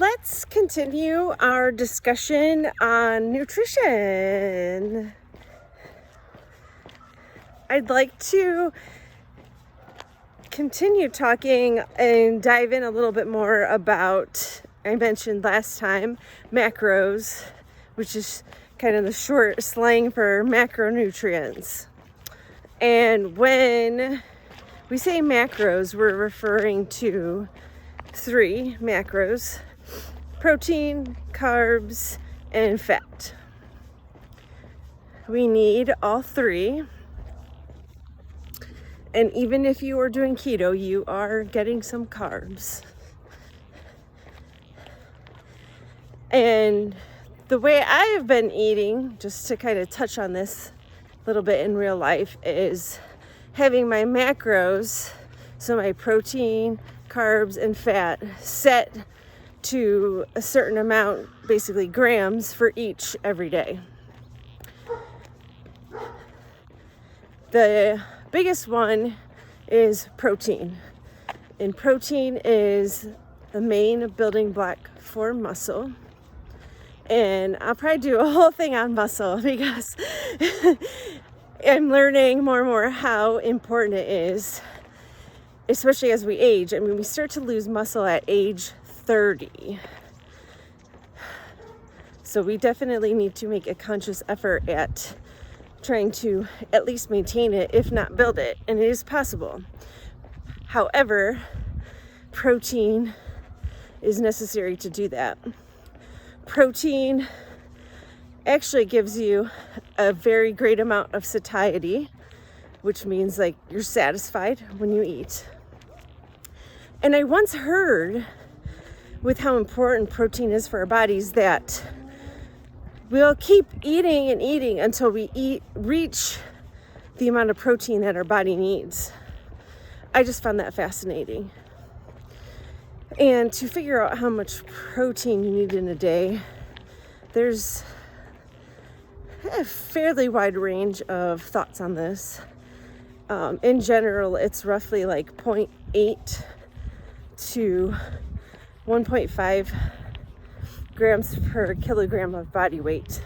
Let's continue our discussion on nutrition. I'd like to continue talking and dive in a little bit more about, I mentioned last time, macros, which is kind of the short slang for macronutrients. And when we say macros, we're referring to 3 macros: protein, carbs, and fat. We need all 3. And even if you are doing keto, you are getting some carbs. And the way I have been eating, just to kind of touch on this a little bit in real life, is having my macros, so my protein, carbs, and fat, set to a certain amount, basically grams for each every day. The biggest one is protein. And protein is the main building block for muscle. And I'll probably do a whole thing on muscle because I'm learning more and more how important it is, especially as we age. I mean, we start to lose muscle at age 30. So we definitely need to make a conscious effort at trying to at least maintain it, if not build it. And it is possible. However, protein is necessary to do that. Protein actually gives you a very great amount of satiety, which means like you're satisfied when you eat. And I once heard, with how important protein is for our bodies, that we'll keep eating and eating until we reach the amount of protein that our body needs. I just found that fascinating. And to figure out how much protein you need in a day, there's a fairly wide range of thoughts on this. In general, it's roughly like 0.8 to 1.5 grams per kilogram of body weight.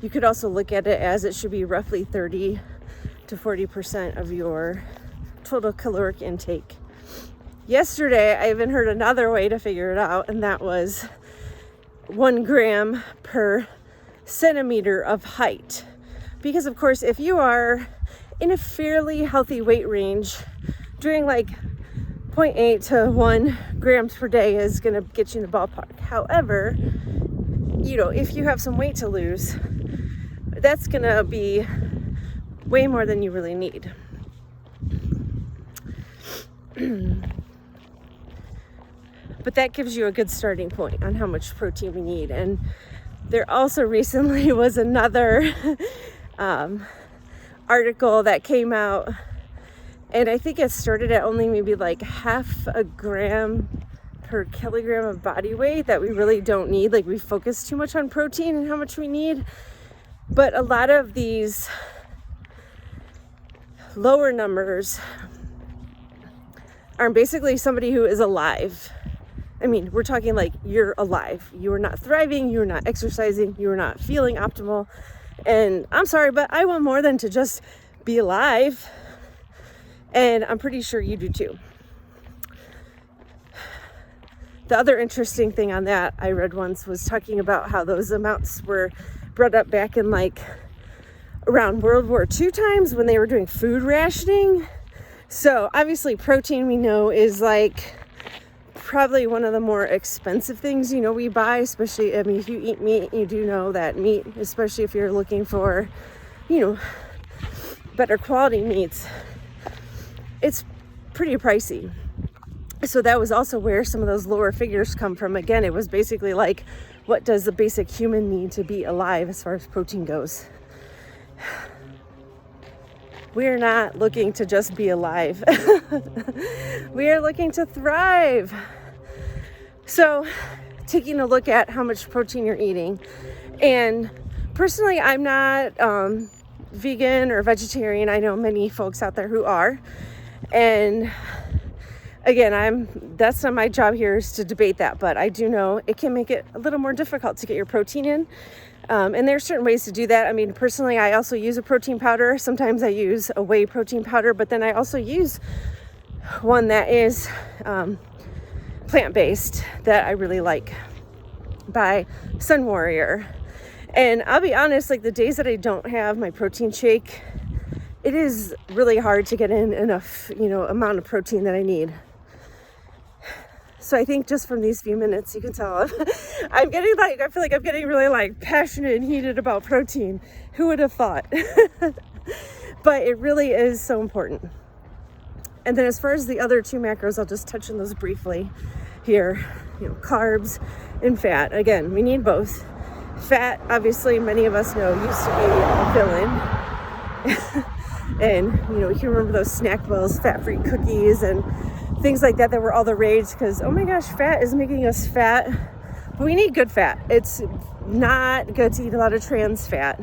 You could also look at it as it should be roughly 30 to 40% of your total caloric intake. Yesterday, I even heard another way to figure it out, and that was 1 gram per centimeter of height. Because of course, if you are in a fairly healthy weight range, doing like 0.8 to 1 grams per day is going to get you in the ballpark. However, if you have some weight to lose, that's going to be way more than you really need. But that gives you a good starting point on how much protein we need. And there also recently was another article that came out, and I think it started at only maybe like 0.5 gram per kilogram of body weight that we really don't need. Like, we focus too much on protein and how much we need. But a lot of these lower numbers are basically somebody who is alive. I mean, we're talking like you're alive. You are not thriving. You're not exercising. You're not feeling optimal. And I'm sorry, but I want more than to just be alive. And I'm pretty sure you do too. The other interesting thing on that I read once was talking about how those amounts were brought up back in like around World War II times when they were doing food rationing. So obviously protein, we know, is like probably one of the more expensive things, we buy, especially, I mean, if you eat meat, you do know that meat, especially if you're looking for, better quality meats, it's pretty pricey. So that was also where some of those lower figures come from. Again, it was basically like, what does the basic human need to be alive as far as protein goes? We're not looking to just be alive. We are looking to thrive. So taking a look at how much protein you're eating. And personally, I'm not vegan or vegetarian. I know many folks out there who are. And again, that's not my job here is to debate that, but I do know it can make it a little more difficult to get your protein in. And there are certain ways to do that. I mean, personally, I also use a protein powder. Sometimes I use a whey protein powder, but then I also use one that is plant-based that I really like by Sun Warrior. And I'll be honest, like the days that I don't have my protein shake, it is really hard to get in enough, amount of protein that I need. So I think just from these few minutes, you can tell I feel like I'm getting really like passionate and heated about protein. Who would have thought? But it really is so important. And then as far as the other two macros, I'll just touch on those briefly here. Carbs and fat. Again, we need both. Fat, obviously, many of us know used to be a villain. And, you can remember those snack bowls, fat-free cookies and things like that were all the rage because, oh my gosh, fat is making us fat. But we need good fat. It's not good to eat a lot of trans fat.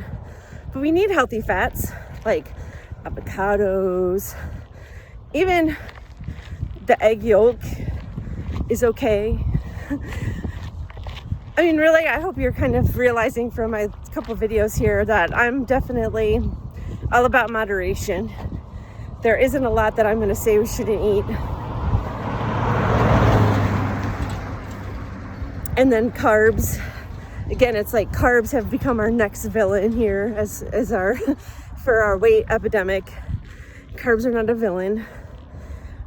But we need healthy fats like avocados. Even the egg yolk is okay. I mean, really, I hope you're kind of realizing from my couple videos here that I'm definitely all about moderation. There isn't a lot that I'm going to say we shouldn't eat. And then carbs. Again, it's like carbs have become our next villain here as our for our weight epidemic. Carbs are not a villain.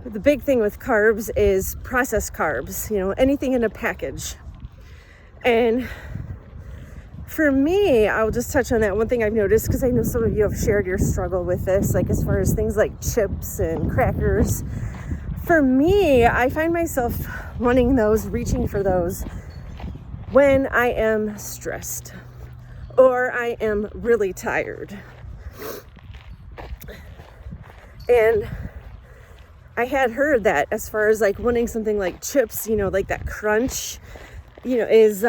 The big thing with carbs is processed carbs, anything in a package. And for me, I'll just touch on that one thing I've noticed because I know some of you have shared your struggle with this, like as far as things like chips and crackers. For me, I find myself wanting those, reaching for those when I am stressed or I am really tired. And I had heard that as far as like wanting something like chips, like that crunch, is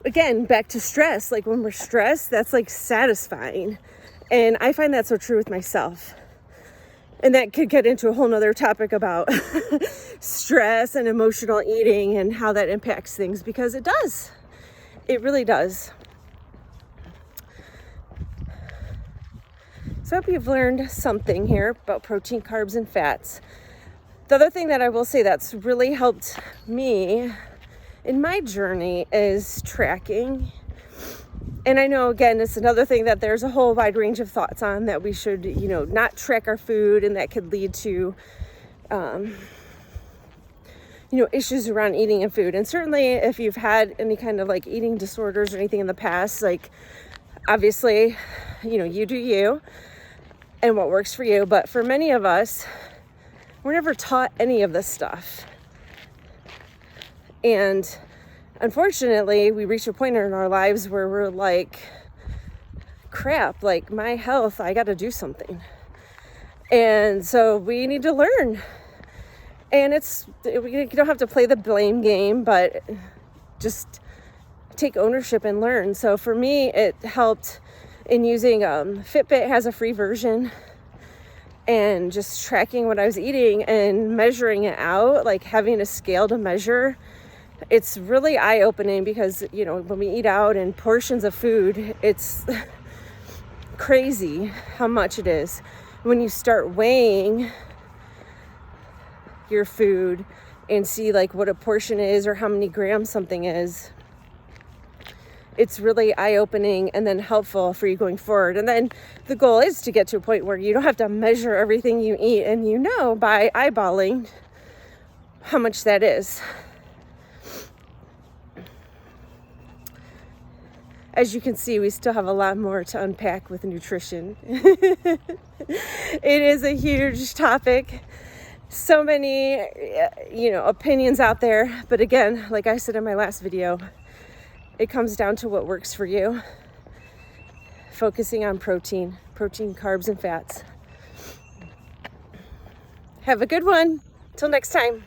again, back to stress. Like when we're stressed, that's like satisfying. And I find that so true with myself. And that could get into a whole nother topic about stress and emotional eating and how that impacts things, because it does. It really does. So I hope you've learned something here about protein, carbs, and fats. The other thing that I will say that's really helped me in my journey is tracking. And I know, again, it's another thing that there's a whole wide range of thoughts on that we should, not track our food, and that could lead to, issues around eating and food. And certainly if you've had any kind of like eating disorders or anything in the past, like obviously, you do you and what works for you. But for many of us, we're never taught any of this stuff. And unfortunately, we reach a point in our lives where we're like, crap, like my health, I got to do something. And so we need to learn. And you don't have to play the blame game, but just take ownership and learn. So for me, it helped in using Fitbit has a free version, and just tracking what I was eating and measuring it out, like having a scale to measure. It's really eye-opening because, when we eat out and portions of food, it's crazy how much it is. When you start weighing your food and see like what a portion is or how many grams something is, it's really eye-opening and then helpful for you going forward. And then the goal is to get to a point where you don't have to measure everything you eat, and by eyeballing how much that is. As you can see, we still have a lot more to unpack with nutrition. It is a huge topic. So many, opinions out there. But again, like I said in my last video, it comes down to what works for you. Focusing on protein, carbs, and fats. Have a good one. Till next time.